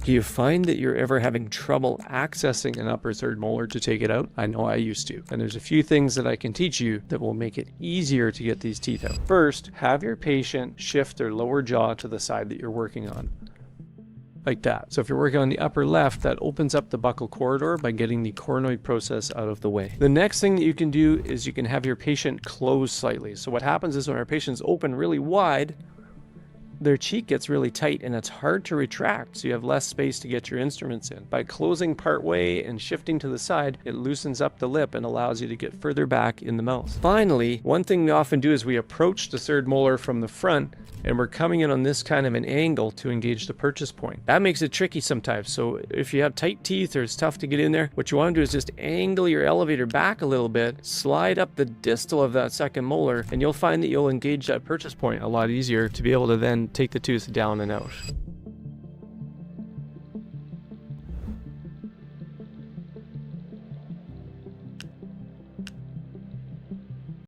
Do you find that you're ever having trouble accessing an upper third molar to take it out? I know I used to. And there's a few things that I can teach you that will make it easier to get these teeth out. First, have your patient shift their lower jaw to the side that you're working on. Like that. So if you're working on the upper left, that opens up the buccal corridor by getting the coronoid process out of the way. The next thing that you can do is you can have your patient close slightly. So what happens is when our patients open really wide, their cheek gets really tight and it's hard to retract, so you have less space to get your instruments in. By closing part way and shifting to the side, it loosens up the lip and allows you to get further back in the mouth. Finally, one thing we often do is we approach the third molar from the front and we're coming in on this kind of an angle to engage the purchase point. That makes it tricky sometimes, so if you have tight teeth or it's tough to get in there, what you want to do is just angle your elevator back a little bit, slide up the distal of that second molar, and you'll find that you'll engage that purchase point a lot easier to be able to then take the tooth down and out.